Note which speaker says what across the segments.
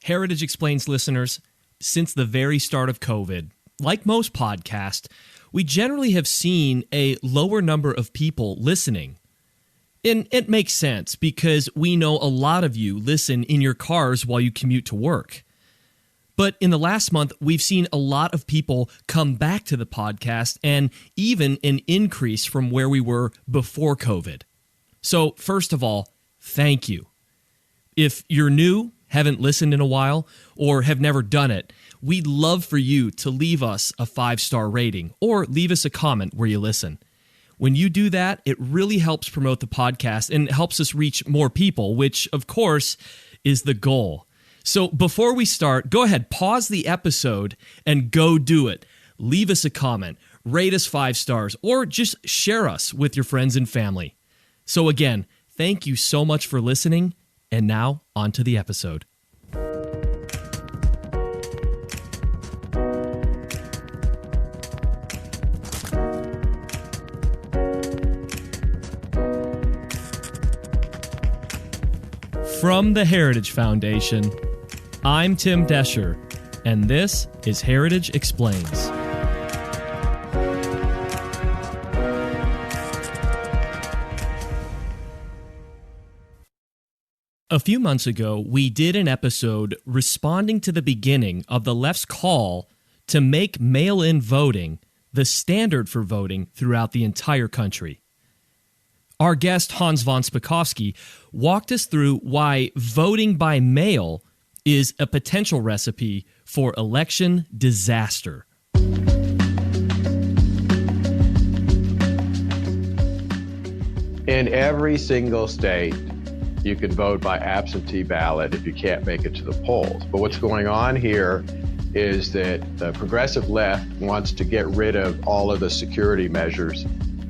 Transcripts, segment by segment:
Speaker 1: Heritage Explains listeners, since the very start of COVID, like most podcasts, we generally have seen a lower number of people listening. And it makes sense because we know a lot of you listen in your cars while you commute to work. But in the last month, we've seen a lot of people come back to the podcast and even an increase from where we were before COVID. So first of all, thank you. If you're new, haven't listened in a while, or have never done it, we'd love for you to leave us a 5-star rating or leave us a comment where you listen. When you do that, it really helps promote the podcast and helps us reach more people, which, of course, is the goal. So before we start, go ahead, pause the episode and go do it. Leave us a comment, rate us 5 stars, or just share us with your friends and family. So again, thank you so much for listening, and now on to the episode. From the Heritage Foundation, I'm Tim Descher, and this is Heritage Explains. A few months ago, we did an episode responding to the beginning of the left's call to make mail-in voting the standard for voting throughout the entire country. Our guest, Hans von Spakovsky, walked us through why voting by mail is a potential recipe for election disaster.
Speaker 2: In every single state, you can vote by absentee ballot if you can't make it to the polls. But what's going on here is that the progressive left wants to get rid of all of the security measures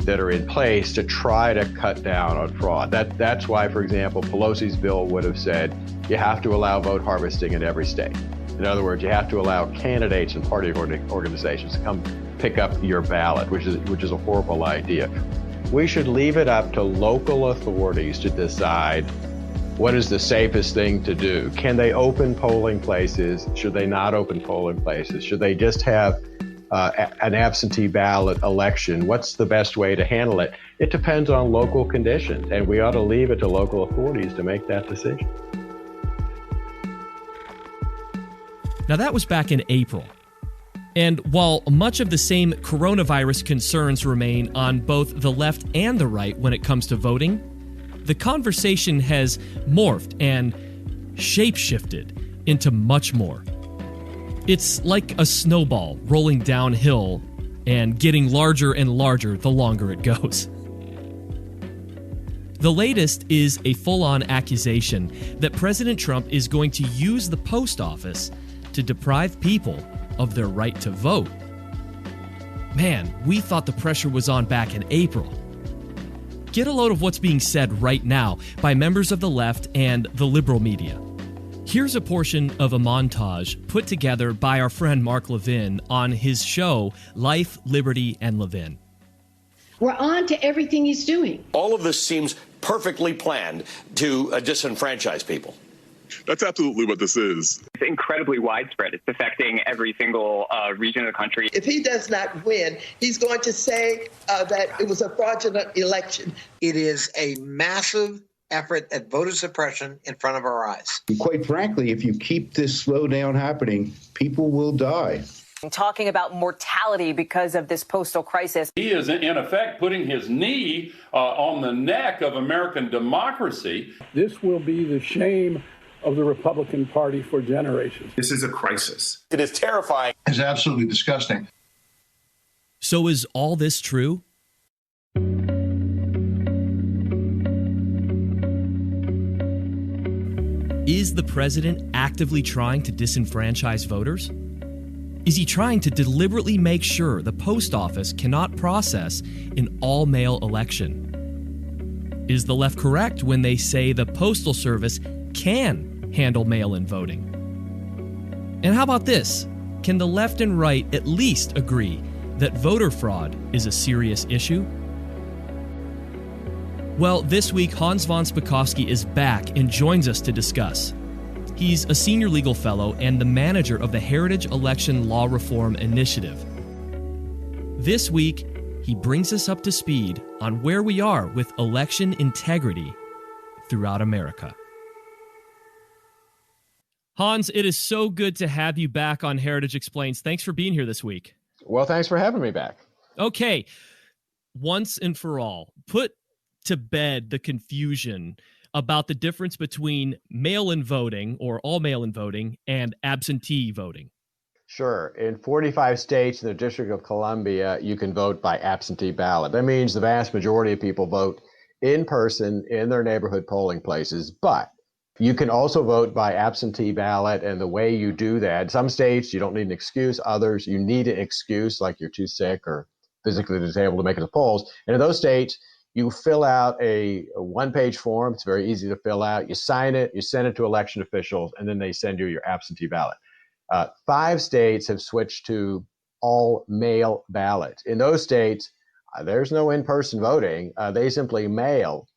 Speaker 2: that are in place to try to cut down on fraud. That's why, for example, Pelosi's bill would have said you have to allow vote harvesting in every state. In other words, you have to allow candidates and party organizations to come pick up your ballot, which is a horrible idea. We should leave it up to local authorities to decide what is the safest thing to do. Can they open polling places? Should they not open polling places? Should they just have an absentee ballot election? What's the best way to handle it? It depends on local conditions, and we ought to leave it to local authorities to make that decision.
Speaker 1: Now, that was back in April. And while much of the same coronavirus concerns remain on both the left and the right when it comes to voting, the conversation has morphed and shape-shifted into much more. It's like a snowball rolling downhill and getting larger and larger the longer it goes. The latest is a full-on accusation that President Trump is going to use the post office to deprive people of their right to vote. Man, we thought the pressure was on back in April. Get a load of what's being said right now by members of the left and the liberal media. Here's a portion of a montage put together by our friend Mark Levin on his show, Life, Liberty, and Levin.
Speaker 3: We're on to everything he's doing.
Speaker 4: All of this seems perfectly planned to disenfranchise people.
Speaker 5: That's absolutely what this is.
Speaker 6: It's incredibly widespread. It's affecting every single region of the country.
Speaker 7: If he does not win, he's going to say that it was a fraudulent election.
Speaker 8: It is a massive effort at voter suppression in front of our eyes.
Speaker 9: And quite frankly, if you keep this slowdown happening, people will die.
Speaker 10: Talking about mortality because of this postal crisis.
Speaker 11: He is, in effect, putting his knee on the neck of American democracy.
Speaker 12: This will be the shame of the Republican Party for generations.
Speaker 13: This is a crisis.
Speaker 4: It is terrifying.
Speaker 13: It's absolutely disgusting.
Speaker 1: So is all this true? Is the president actively trying to disenfranchise voters? Is he trying to deliberately make sure the post office cannot process an all-mail election? Is the left correct when they say the Postal Service can handle mail-in voting? And how about this? Can the left and right at least agree that voter fraud is a serious issue? Well, this week, Hans von Spakovsky is back and joins us to discuss. He's a senior legal fellow and the manager of the Heritage Election Law Reform Initiative. This week, he brings us up to speed on where we are with election integrity throughout America. Hans, it is so good to have you back on Heritage Explains. Thanks for being here this week.
Speaker 2: Well, thanks for having me back.
Speaker 1: Okay, once and for all, put to bed the confusion about the difference between mail-in voting or all mail-in voting and absentee voting.
Speaker 2: Sure. In 45 states in the District of Columbia, you can vote by absentee ballot. That means the vast majority of people vote in person in their neighborhood polling places, but you can also vote by absentee ballot. And the way you do that, some states you don't need an excuse, others you need an excuse, like you're too sick or physically disabled to make it to the polls. And in those states, you fill out a one-page form. It's very easy to fill out. You sign it, you send it to election officials, and then they send you your absentee ballot. 5 states have switched to all mail ballots. In those states, there's no in-person voting. They simply mail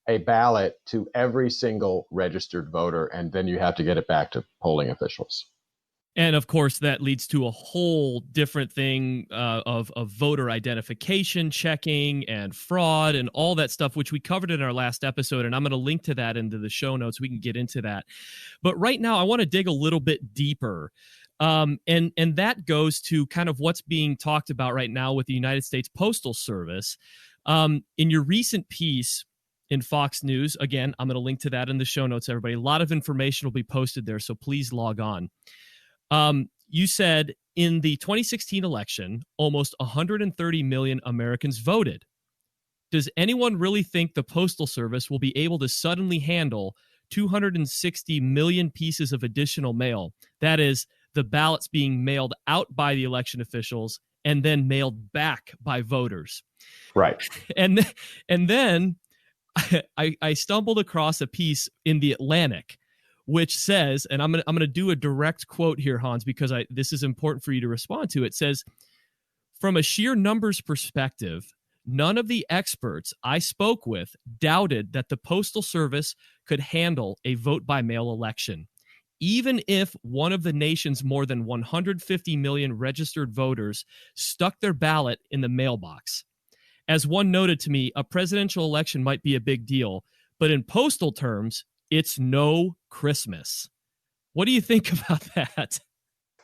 Speaker 2: a ballot to every single registered voter, and then you have to get it back to polling officials.
Speaker 1: And of course, that leads to a whole different thing of voter identification checking and fraud and all that stuff, which we covered in our last episode. And I'm going to link to that into the show notes. We can get into that. But right now, I want to dig a little bit deeper. And that goes to kind of what's being talked about right now with the United States Postal Service. In your recent piece in Fox News, again, I'm going to link to that in the show notes, everybody. A lot of information will be posted there, so please log on. You said in the 2016 election, almost 130 million Americans voted. Does anyone really think the Postal Service will be able to suddenly handle 260 million pieces of additional mail? That is, the ballots being mailed out by the election officials and then mailed back by voters.
Speaker 2: Right.
Speaker 1: And then I stumbled across a piece in The Atlantic which says, and I'm going to do a direct quote here, Hans, because this is important for you to respond to. It says, from a sheer numbers perspective, none of the experts I spoke with doubted that the Postal Service could handle a vote-by-mail election, even if one of the nation's more than 150 million registered voters stuck their ballot in the mailbox. As one noted to me, a presidential election might be a big deal, but in postal terms, it's no Christmas. What do you think about that?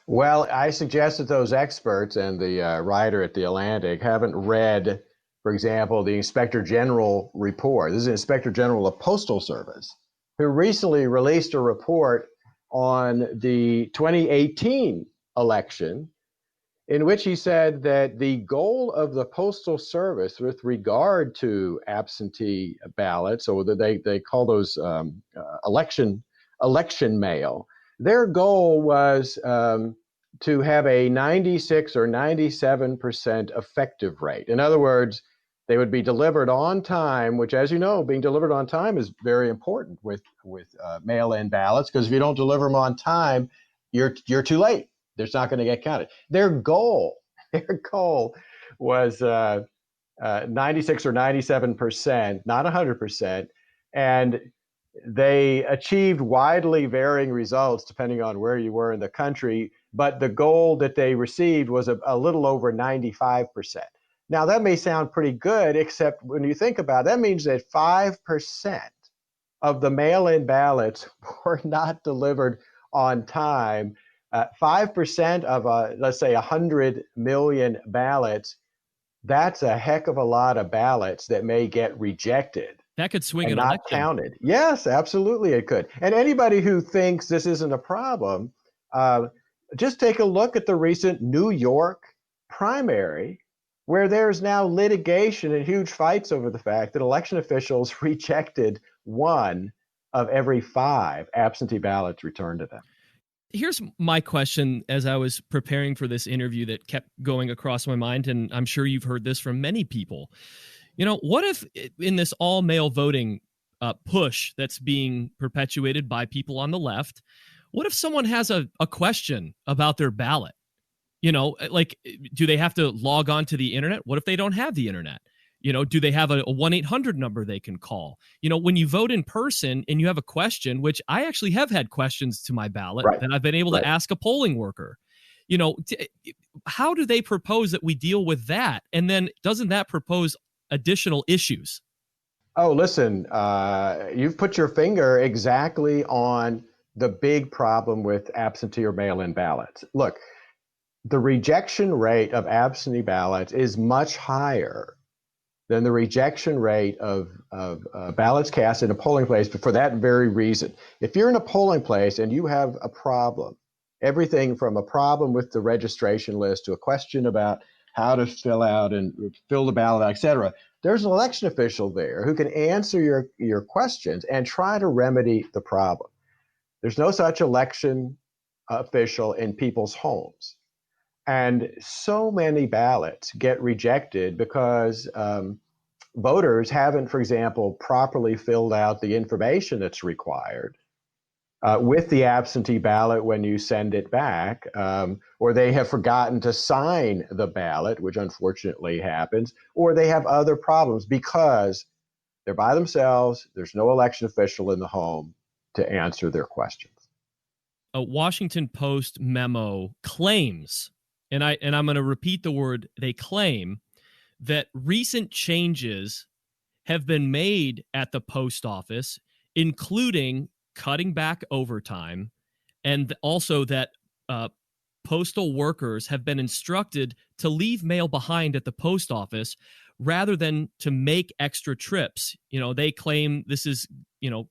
Speaker 2: Well, I suggest that those experts and the writer at The Atlantic haven't read, for example, the Inspector General report. This is the Inspector General of Postal Service, who recently released a report on the 2018 election, in which he said that the goal of the Postal Service with regard to absentee ballots, or they call those election mail, their goal was to have a 96 or 97% effective rate. In other words, they would be delivered on time, which, as you know, being delivered on time is very important with mail-in ballots, because if you don't deliver them on time, you're too late. It's not going to get counted. Their goal was 96 or 97%, not 100%, and they achieved widely varying results depending on where you were in the country. But the goal that they received was a little over 95%. Now, that may sound pretty good, except when you think about it, that means that 5% of the mail-in ballots were not delivered on time. 5% of, let's say, 100 million ballots, that's a heck of a lot of ballots that may get rejected.
Speaker 1: That could swing
Speaker 2: and
Speaker 1: an
Speaker 2: not
Speaker 1: election.
Speaker 2: Counted. Yes, absolutely it could. And anybody who thinks this isn't a problem, just take a look at the recent New York primary, where there's now litigation and huge fights over the fact that election officials rejected 1 of every 5 absentee ballots returned to them.
Speaker 1: Here's my question as I was preparing for this interview that kept going across my mind, and I'm sure you've heard this from many people. You know, what if in this all-mail voting push that's being perpetuated by people on the left, what if someone has a question about their ballot? You know, like, do they have to log on to the internet? What if they don't have the internet? Do they have a 1-800 number they can call? When you vote in person and you have a question, which I actually have had questions to my ballot that I've been able to ask a polling worker, how do they propose that we deal with that? And then doesn't that propose additional issues?
Speaker 2: Oh, listen, you've put your finger exactly on the big problem with absentee or mail-in ballots. Look, the rejection rate of absentee ballots is much higher than the rejection rate of ballots cast in a polling place, but for that very reason. If you're in a polling place and you have a problem, everything from a problem with the registration list to a question about how to fill out and fill the ballot, et cetera, there's an election official there who can answer your questions and try to remedy the problem. There's no such election official in people's homes. And so many ballots get rejected because voters haven't, for example, properly filled out the information that's required with the absentee ballot when you send it back, or they have forgotten to sign the ballot, which unfortunately happens, or they have other problems because they're by themselves. There's no election official in the home to answer their questions.
Speaker 1: A Washington Post memo claims, and I'm going to repeat the word, they claim that recent changes have been made at the post office, including cutting back overtime, and also that postal workers have been instructed to leave mail behind at the post office rather than to make extra trips. They claim this is,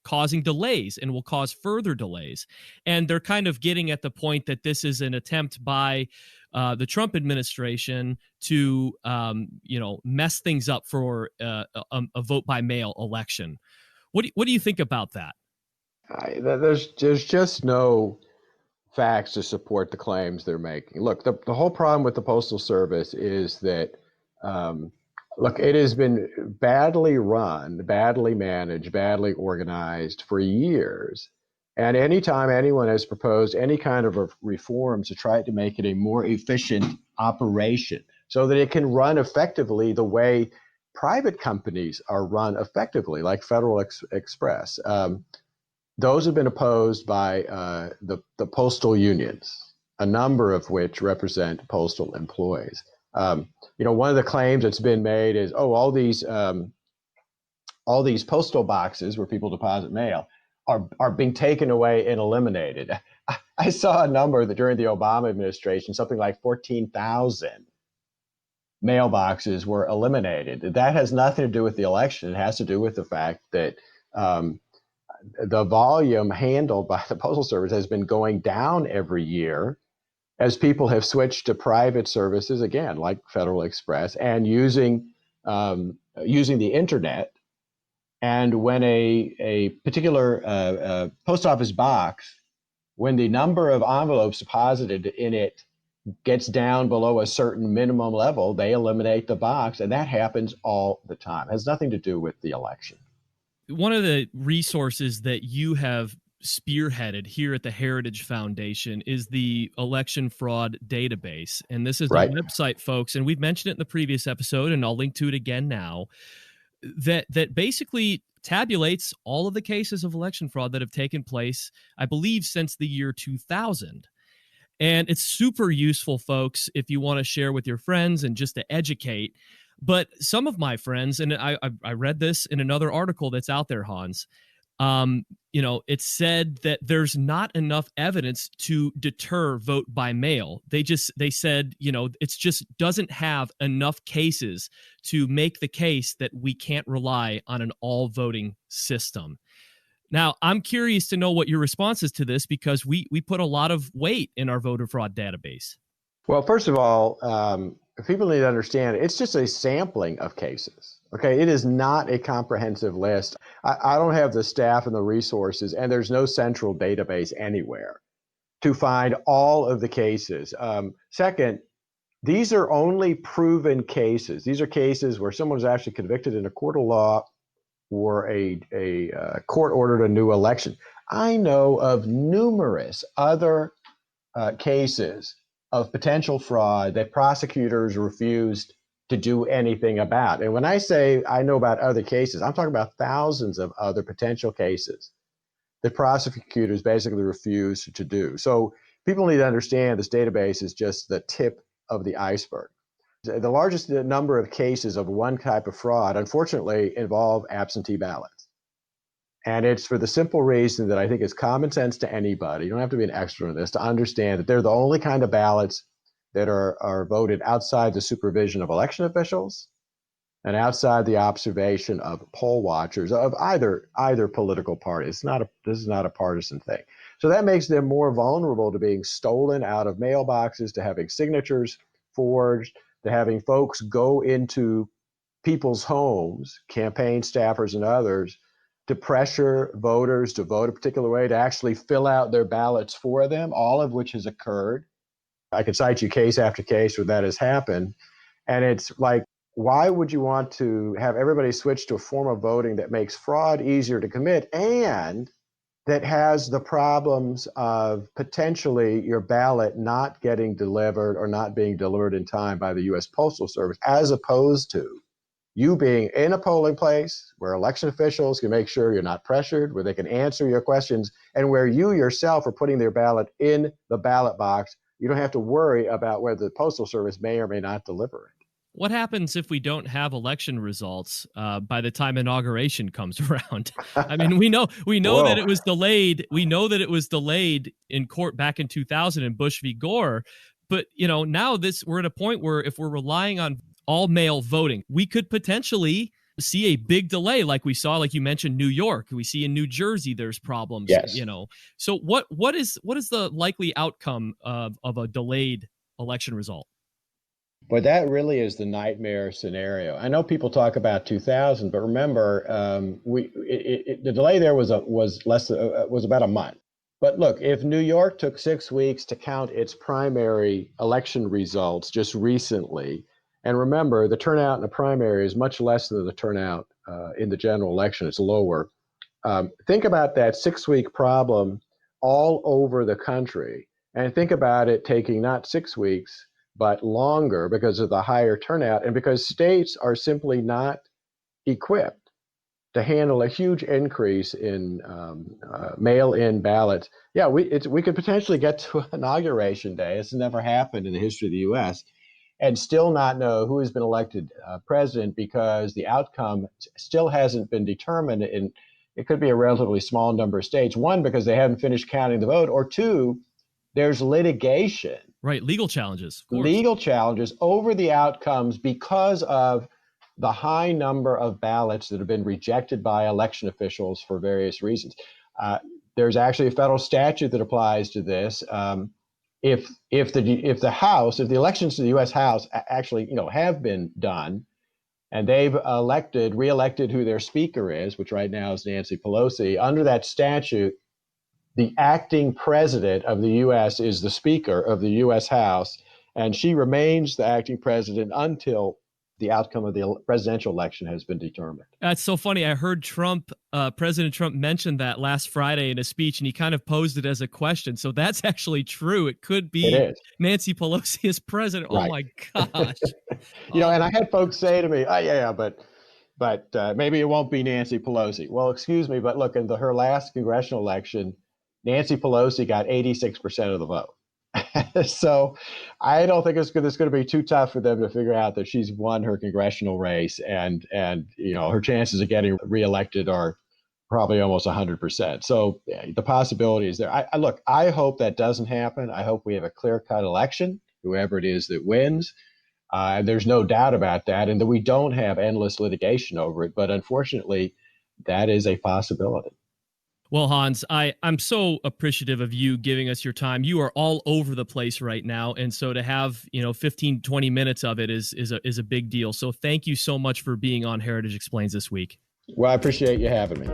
Speaker 1: causing delays and will cause further delays. And they're kind of getting at the point that this is an attempt by the Trump administration to, mess things up for a vote by mail election. What do you think about that?
Speaker 2: There's just no facts to support the claims they're making. Look, the whole problem with the Postal Service is that, it has been badly run, badly managed, badly organized for years. And anytime anyone has proposed any kind of a reform to try to make it a more efficient operation so that it can run effectively the way private companies are run effectively, like Federal Express, those have been opposed by the postal unions, a number of which represent postal employees. One of the claims that's been made is, all these postal boxes where people deposit mail are being taken away and eliminated. I saw a number that during the Obama administration, something like 14,000 mailboxes were eliminated. That has nothing to do with the election. It has to do with the fact that the volume handled by the Postal Service has been going down every year as people have switched to private services, again, like Federal Express, and using the internet. And when a particular post office box, when the number of envelopes deposited in it gets down below a certain minimum level, they eliminate the box. And that happens all the time. It has nothing to do with the election.
Speaker 1: One of the resources that you have spearheaded here at the Heritage Foundation is the election fraud database. And this is a website, folks, and we've mentioned it in the previous episode, and I'll link to it again now, that basically tabulates all of the cases of election fraud that have taken place, I believe, since the year 2000. And it's super useful, folks, if you want to share with your friends and just to educate. But some of my friends, and I read this in another article that's out there, Hans, it said that there's not enough evidence to deter vote by mail. They said, it's just doesn't have enough cases to make the case that we can't rely on an all voting system. Now, I'm curious to know what your response is to this, because we put a lot of weight in our voter fraud database.
Speaker 2: Well, first of all, people need to understand it's just a sampling of cases. Okay, it is not a comprehensive list. I don't have the staff and the resources, and there's no central database anywhere to find all of the cases. Second, these are only proven cases. These are cases where someone was actually convicted in a court of law or a court ordered a new election. I know of numerous other cases of potential fraud that prosecutors refused to do anything about. And when I say I know about other cases, I'm talking about thousands of other potential cases that prosecutors basically refuse to do. So people need to understand this database is just the tip of the iceberg. The largest number of cases of one type of fraud, unfortunately, involve absentee ballots. And it's for the simple reason that I think it's common sense to anybody, you don't have to be an expert on this, to understand that they're the only kind of ballots that are voted outside the supervision of election officials and outside the observation of poll watchers of either political party. This is not a partisan thing. So that makes them more vulnerable to being stolen out of mailboxes, to having signatures forged, to having folks go into people's homes, campaign staffers and others, to pressure voters to vote a particular way, to actually fill out their ballots for them, all of which has occurred. I could cite you case after case where that has happened. And it's like, why would you want to have everybody switch to a form of voting that makes fraud easier to commit and that has the problems of potentially your ballot not getting delivered or not being delivered in time by the U.S. Postal Service, as opposed to you being in a polling place where election officials can make sure you're not pressured, where they can answer your questions, and where you yourself are putting their ballot in the ballot box. You don't have to worry about whether the Postal Service may or may not deliver it.
Speaker 1: What happens if we don't have election results by the time inauguration comes around? I mean, we know that it was delayed. We know that it was delayed in court back in 2000 in Bush v. Gore. But, now we're at a point where if we're relying on all mail voting, we could potentially see a big delay like we saw, like you mentioned, New York. We see in New Jersey there's problems,
Speaker 2: yes.
Speaker 1: So what is the likely outcome of a delayed election result?
Speaker 2: But that really is the nightmare scenario. I know people talk about 2000, but remember, the delay there was about a month. But look, if New York took 6 weeks to count its primary election results just recently, and remember, the turnout in the primary is much less than the turnout in the general election; it's lower. Think about that 6-week problem all over the country, and think about it taking not 6 weeks, but longer because of the higher turnout and because states are simply not equipped to handle a huge increase in mail-in ballots. Yeah, we could potentially get to Inauguration Day. It's never happened in the history of the U.S. and still not know who has been elected president because the outcome still hasn't been determined. And it could be a relatively small number of states. One, because they haven't finished counting the vote, or two, there's litigation.
Speaker 1: Right, legal challenges.
Speaker 2: Legal challenges over the outcomes because of the high number of ballots that have been rejected by election officials for various reasons. There's actually a federal statute that applies to this. If the elections to the U.S. House actually have been done, and they've reelected who their speaker is, which right now is Nancy Pelosi, under that statute, the acting president of the U.S. is the Speaker of the U.S. House, and she remains the acting president until the outcome of the presidential election has been determined.
Speaker 1: That's so funny. I heard President Trump mention that last Friday in a speech, and he kind of posed it as a question. So that's actually true. It could be Nancy Pelosi as president. Right. Oh, my gosh.
Speaker 2: And I had folks say to me, but maybe it won't be Nancy Pelosi. Well, excuse me, but look, in her last congressional election, Nancy Pelosi got 86% of the vote. So I don't think it's going to be too tough for them to figure out that she's won her congressional race and her chances of getting reelected are probably almost 100%. So the possibility is there. I hope that doesn't happen. I hope we have a clear-cut election, whoever it is that wins. And there's no doubt about that, and that we don't have endless litigation over it. But unfortunately, that is a possibility.
Speaker 1: Well, Hans, I'm so appreciative of you giving us your time. You are all over the place right now. And so to have, 15, 20 minutes of it is a big deal. So thank you so much for being on Heritage Explains this week.
Speaker 2: Well, I appreciate you having me.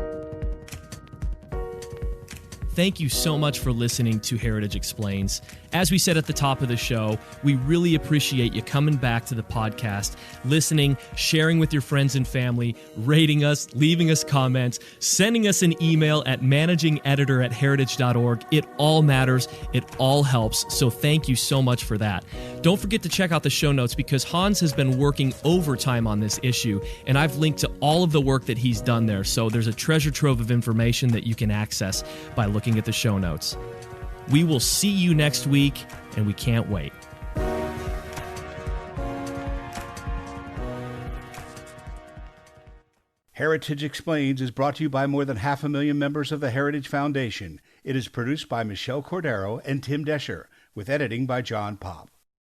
Speaker 1: Thank you so much for listening to Heritage Explains. As we said at the top of the show, we really appreciate you coming back to the podcast, listening, sharing with your friends and family, rating us, leaving us comments, sending us an email at managingeditor@heritage.org. It all matters. It all helps. So thank you so much for that. Don't forget to check out the show notes because Hans has been working overtime on this issue, and I've linked to all of the work that he's done there. So there's a treasure trove of information that you can access by looking at the show notes. We will see you next week, and we can't wait.
Speaker 14: Heritage Explains is brought to you by more than 500,000 members of the Heritage Foundation. It is produced by Michelle Cordero and Tim Desher, with editing by John Popp.